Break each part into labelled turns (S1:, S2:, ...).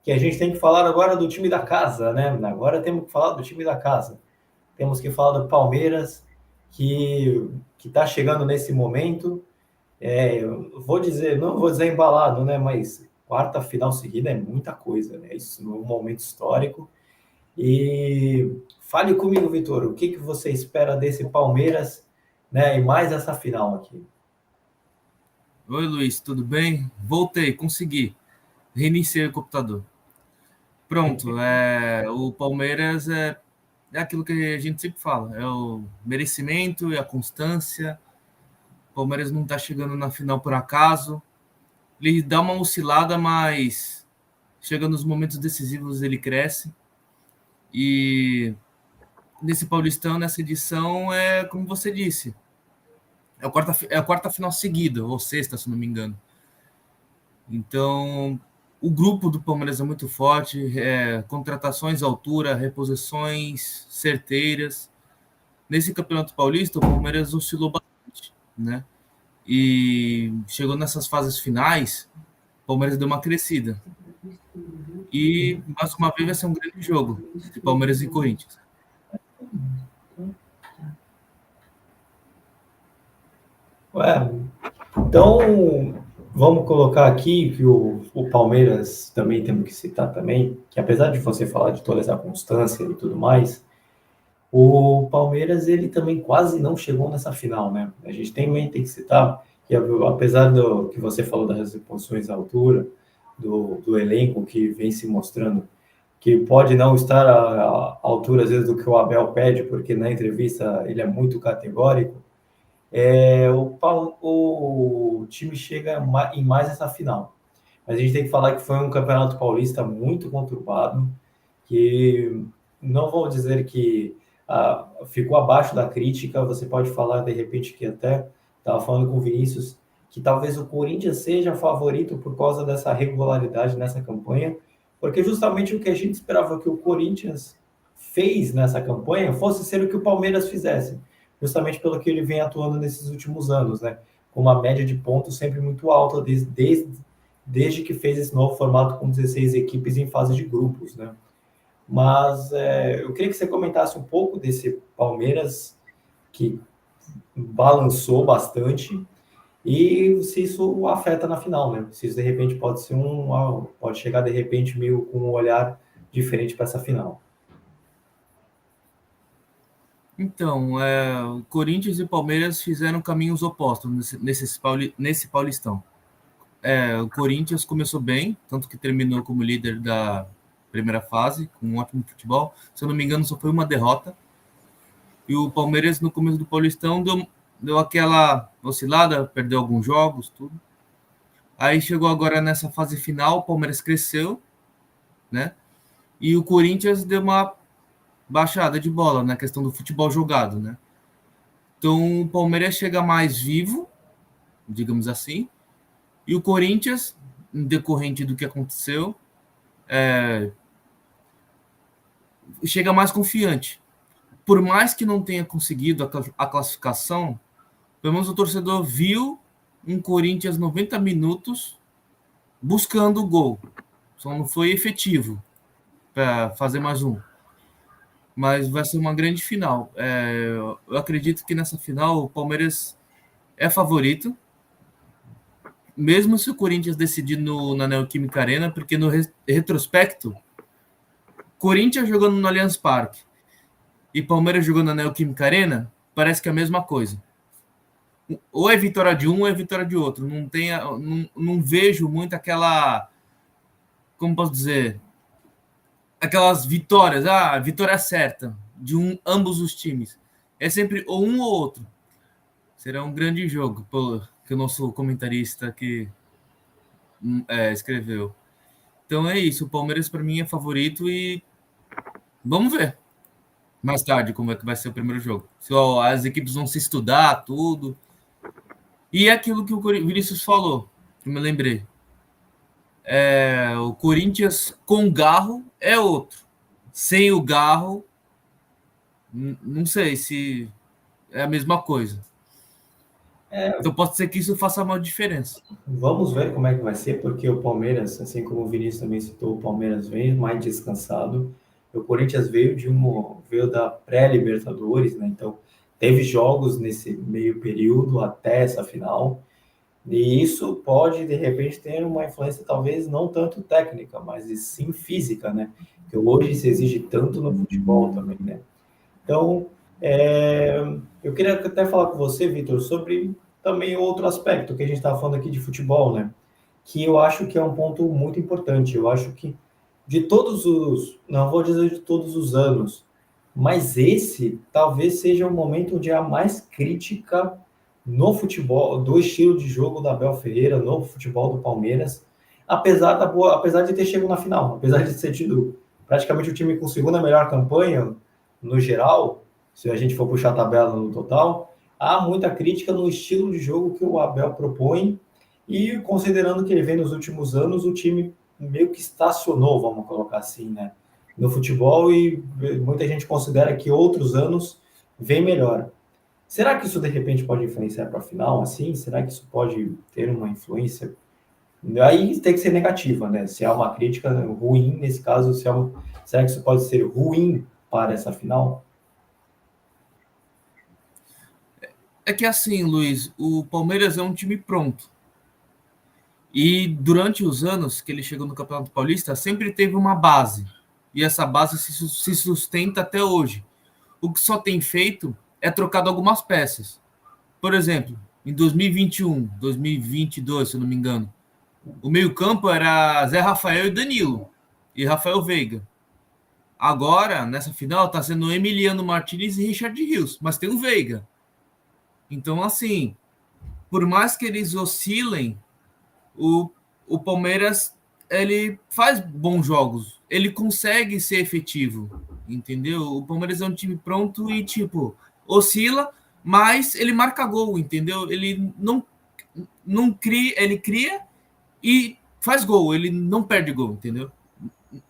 S1: que a gente tem que falar agora do time da casa, né? Agora temos que falar do time da casa. Temos que falar do Palmeiras, que está chegando nesse momento. Vou dizer, não vou dizer embalado, né? Mas quarta final seguida é muita coisa, né? Isso num momento histórico. E fale comigo, Vitor, o que você espera desse Palmeiras, né? E mais essa final aqui.
S2: Oi, Luiz, tudo bem? Voltei, consegui. Reiniciei o computador. Pronto, o Palmeiras é aquilo que a gente sempre fala, é o merecimento e a constância. O Palmeiras não está chegando na final por acaso. Ele dá uma oscilada, mas chega nos momentos decisivos ele cresce. E nesse Paulistão, nessa edição, como você disse, é a quarta final seguida, ou sexta, se não me engano. Então, o grupo do Palmeiras é muito forte, contratações à altura, reposições certeiras. Nesse Campeonato Paulista, o Palmeiras oscilou bastante, né? E chegou nessas fases finais, o Palmeiras deu uma crescida. E, mais uma vez, vai ser um grande jogo de Palmeiras e Corinthians.
S1: Então, vamos colocar aqui que o Palmeiras também temos que citar também, que apesar de você falar de toda essa constância e tudo mais, o Palmeiras ele também quase não chegou nessa final, né? A gente também tem que citar que apesar do que você falou das reposições à altura, do elenco que vem se mostrando que pode não estar à altura às vezes do que o Abel pede, porque na entrevista ele é muito categórico, o time chega em mais essa final. Mas a gente tem que falar que foi um campeonato paulista muito conturbado, que não vou dizer que ficou abaixo da crítica, você pode falar de repente que até estava falando com o Vinícius, que talvez o Corinthians seja favorito por causa dessa regularidade nessa campanha, porque justamente o que a gente esperava que o Corinthians fez nessa campanha fosse ser o que o Palmeiras fizesse, justamente pelo que ele vem atuando nesses últimos anos, né? Com uma média de pontos sempre muito alta desde que fez esse novo formato com 16 equipes em fase de grupos, né? Mas eu queria que você comentasse um pouco desse Palmeiras que balançou bastante e se isso afeta na final, né? Se isso de repente pode ser pode chegar de repente meio com um olhar diferente para essa final.
S2: Então, Corinthians e Palmeiras fizeram caminhos opostos nesse Paulistão. O Corinthians começou bem, tanto que terminou como líder da primeira fase, com um ótimo futebol. Se eu não me engano, só foi uma derrota. E o Palmeiras, no começo do Paulistão, deu aquela oscilada, perdeu alguns jogos, tudo. Aí chegou agora nessa fase final, o Palmeiras cresceu, né? E o Corinthians deu uma baixada de bola na questão do futebol jogado, né? Então o Palmeiras chega mais vivo, digamos assim, e o Corinthians, em decorrente do que aconteceu, chega mais confiante. Por mais que não tenha conseguido a classificação, pelo menos o torcedor viu um Corinthians 90 minutos buscando o gol. Só não foi efetivo para fazer mais um. Mas vai ser uma grande final. Eu acredito que nessa final o Palmeiras é favorito, mesmo se o Corinthians decidir na Neoquímica Arena, porque no retrospecto, Corinthians jogando no Allianz Parque e Palmeiras jogando na Neoquímica Arena, parece que é a mesma coisa. Ou é vitória de um ou é vitória de outro. Não vejo muito aquela, como posso dizer, aquelas vitórias, a vitória certa de ambos os times. É sempre ou um ou outro. Será um grande jogo, que o nosso comentarista que escreveu. Então é isso, o Palmeiras para mim é favorito e vamos ver mais tarde como é que vai ser o primeiro jogo. Se as equipes vão se estudar, tudo. E é aquilo que o Vinícius falou, que eu me lembrei. O Corinthians com Garro é outro. Sem o Garro, não sei se é a mesma coisa. Então pode ser que isso faça uma diferença.
S1: Vamos ver como é que vai ser, porque o Palmeiras, assim como o Vinícius também citou, o Palmeiras vem mais descansado. O Corinthians veio da pré-Libertadores, né? Então teve jogos nesse meio período até essa final. E isso pode, de repente, ter uma influência, talvez não tanto técnica, mas sim física, né? Que hoje se exige tanto no futebol também, né? Então, é, eu queria até falar com você, Vitor, sobre também outro aspecto que a gente estava falando aqui de futebol, né? Que eu acho que é um ponto muito importante. Eu acho que de todos os, não vou dizer de todos os anos, mas esse talvez seja o momento onde há mais crítica no futebol, do estilo de jogo da Abel Ferreira, no futebol do Palmeiras, apesar de ter chegado na final, apesar de ter tido praticamente o time com segunda melhor campanha no geral, se a gente for puxar a tabela no total, há muita crítica no estilo de jogo que o Abel propõe e considerando que ele vem nos últimos anos, o time meio que estacionou, vamos colocar assim, né? No futebol e muita gente considera que outros anos vem melhor. Será que isso de repente pode influenciar para a final, assim? Será que isso pode ter uma influência? Aí tem que ser negativa, né? Se há uma crítica ruim, nesse caso, será que isso pode ser ruim para essa final?
S2: É que assim, Luiz, o Palmeiras é um time pronto. E durante os anos que ele chegou no Campeonato Paulista, sempre teve uma base. E essa base se sustenta até hoje. O que só tem feito é trocado algumas peças. Por exemplo, em 2021, 2022, se eu não me engano, o meio-campo era Zé Rafael e Danilo, e Rafael Veiga. Agora, nessa final, está sendo Emiliano Martinez e Richard Rios, mas tem o Veiga. Então, assim, por mais que eles oscilem, o, o Palmeiras ele faz bons jogos, ele consegue ser efetivo, entendeu? O Palmeiras é um time pronto e, tipo, oscila, mas ele marca gol, entendeu? Ele não cria, ele cria e faz gol, ele não perde gol, entendeu?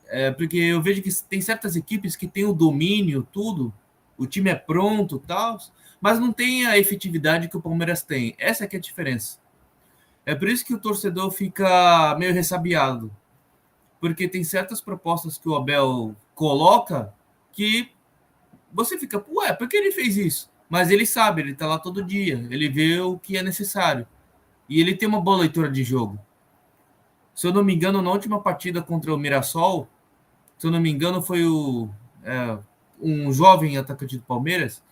S2: É porque eu vejo que tem certas equipes que têm o domínio, tudo, o time é pronto, tal, mas não tem a efetividade que o Palmeiras tem. Essa é que é a diferença. É por isso que o torcedor fica meio ressabiado, porque tem certas propostas que o Abel coloca que você fica, ué, por que ele fez isso? Mas ele sabe, ele tá lá todo dia, ele vê o que é necessário. E ele tem uma boa leitura de jogo. Se eu não me engano, na última partida contra o Mirassol, se eu não me engano, foi um jovem atacante do Palmeiras.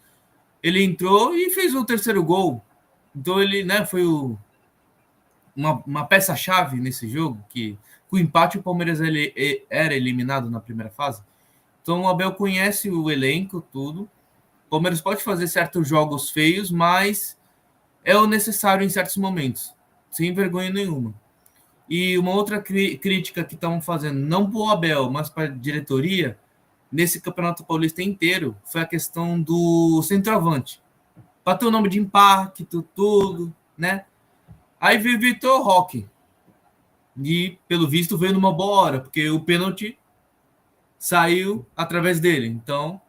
S2: Ele entrou e fez o terceiro gol. Então ele, né, foi uma peça-chave nesse jogo, que com o empate o Palmeiras era eliminado na primeira fase. Então o Abel conhece o elenco, tudo. O Palmeiras pode fazer certos jogos feios, mas é o necessário em certos momentos, sem vergonha nenhuma. E uma outra crítica que estão fazendo, não para o Abel, mas para a diretoria, nesse Campeonato Paulista inteiro, foi a questão do centroavante. Para ter o nome de impacto, tudo, né? Aí veio o Vitor Roque. E, pelo visto, veio numa boa hora, porque o pênalti saiu através dele. Então,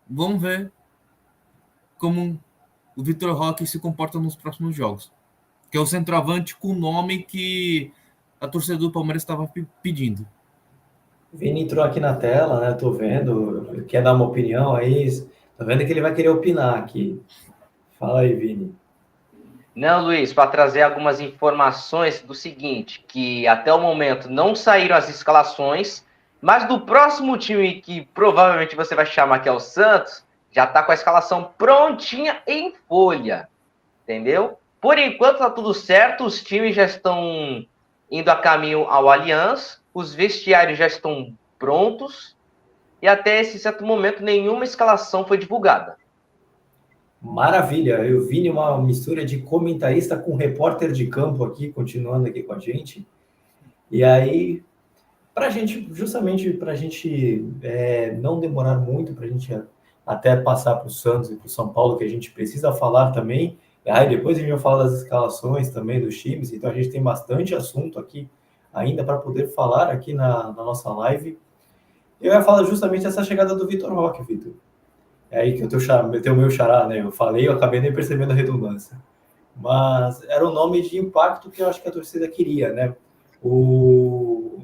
S2: vamos ver como o Vitor Roque se comporta nos próximos jogos. Que é o centroavante com o nome que a torcida do Palmeiras estava pedindo.
S1: Vini entrou aqui na tela, né? Tô vendo. Quer dar uma opinião aí? Tô vendo que ele vai querer opinar aqui. Fala aí, Vini.
S3: Não, Luiz, para trazer algumas informações do seguinte, que até o momento não saíram as escalações, mas do próximo time que provavelmente você vai chamar que é o Santos, já está com a escalação prontinha em folha, entendeu? Por enquanto está tudo certo, os times já estão indo a caminho ao Allianz, os vestiários já estão prontos, e até esse certo momento nenhuma escalação foi divulgada.
S1: Maravilha, eu vi uma mistura de comentarista com repórter de campo aqui, continuando aqui com a gente. E aí, para a gente, justamente para a gente não demorar muito, para a gente até passar para o Santos e para o São Paulo, que a gente precisa falar também. Aí depois a gente vai falar das escalações também dos times, então a gente tem bastante assunto aqui ainda para poder falar aqui na nossa live. Eu ia falar justamente dessa chegada do Vitor Roque, Vitor. É aí que eu tenho o meu xará, né? Eu falei, eu acabei nem percebendo a redundância. mas era um nome de impacto que eu acho que a torcida queria, né? O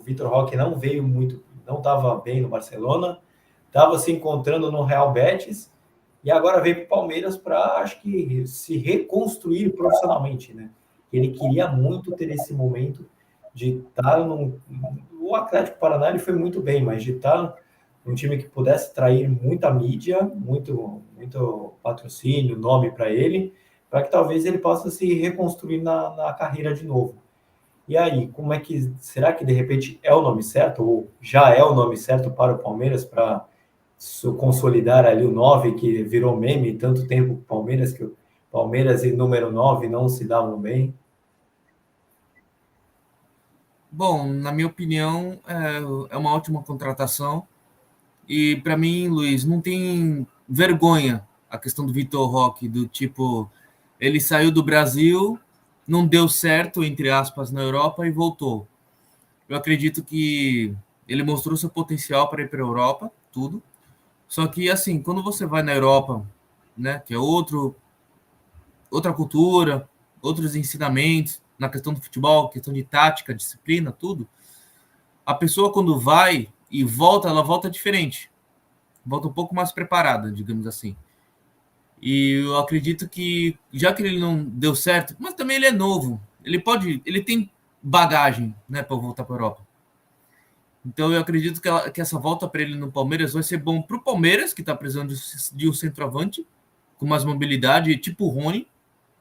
S1: Vitor Roque não veio muito, não estava bem no Barcelona, estava se encontrando no Real Betis e agora veio para o Palmeiras para, acho que, se reconstruir profissionalmente, né? Ele queria muito ter esse momento de estar no. O Atlético Paranaense foi muito bem, mas de estar num time que pudesse trair muita mídia, muito patrocínio, nome para ele, para que talvez ele possa se reconstruir na carreira de novo. E aí, como é que será que de repente é o nome certo ou já é o nome certo para o Palmeiras para consolidar ali o 9 que virou meme tanto tempo o Palmeiras que o Palmeiras e número 9 não se davam bem?
S2: Bom, na minha opinião, é uma ótima contratação. E para mim, Luiz, não tem vergonha a questão do Vitor Roque, do tipo, ele saiu do Brasil, não deu certo, entre aspas, na Europa e voltou. Eu acredito que ele mostrou seu potencial para ir para a Europa, tudo. Só que, assim, quando você vai na Europa, né, que é outra cultura, outros ensinamentos na questão do futebol, questão de tática, disciplina, tudo, a pessoa quando vai e volta, ela volta diferente. Volta um pouco mais preparada, digamos assim. E eu acredito que, já que ele não deu certo, mas também ele é novo, ele tem bagagem, né, para voltar para a Europa. Então eu acredito que essa volta para ele no Palmeiras vai ser bom para o Palmeiras, que está precisando de um centroavante com mais mobilidade, tipo o Rony,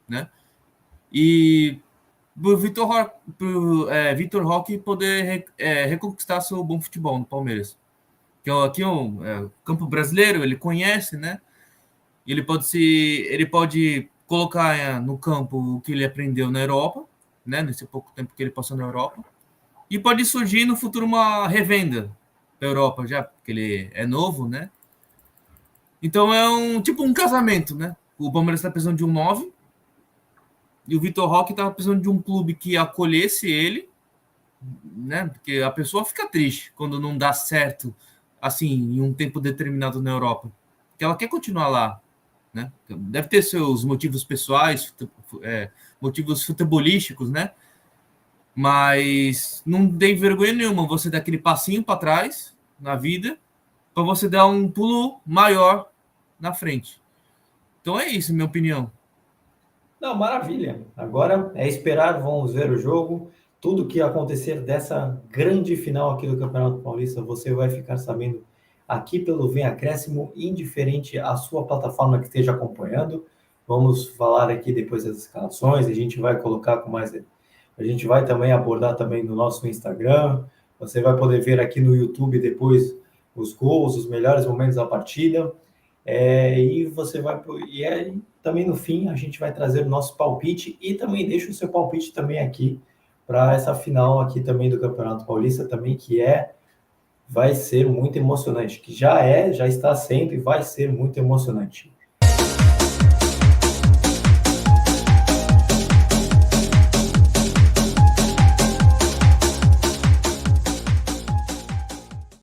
S2: né? E o Vitor Roque poder reconquistar seu bom futebol no Palmeiras. Que aqui é o campo brasileiro, ele conhece, né? Ele pode colocar no campo o que ele aprendeu na Europa, né? Nesse pouco tempo que ele passou na Europa. E pode surgir no futuro uma revenda da Europa, já, porque ele é novo, né? Então é um casamento, né? O Palmeiras está precisando de um 9 e o Vitor Roque estava precisando de um clube que acolhesse ele, né? Porque a pessoa fica triste quando não dá certo assim em um tempo determinado na Europa, porque ela quer continuar lá, né? Deve ter seus motivos pessoais, motivos futebolísticos, né? Mas não tem vergonha nenhuma você dar aquele passinho para trás na vida para você dar um pulo maior na frente. Então é isso, minha opinião.
S1: Não, maravilha. Agora é esperar, vamos ver o jogo. Tudo que acontecer dessa grande final aqui do Campeonato Paulista, você vai ficar sabendo aqui pelo Vem Acréscimo, indiferente à sua plataforma que esteja acompanhando. Vamos falar aqui depois das escalações, a gente vai colocar com mais. A gente vai também abordar também no nosso Instagram. Você vai poder ver aqui no YouTube depois os gols, os melhores momentos da partida. E você vai. Também no fim a gente vai trazer o nosso palpite e também deixa o seu palpite também aqui para essa final aqui também do Campeonato Paulista também, que vai ser muito emocionante, que já está sendo e vai ser muito emocionante.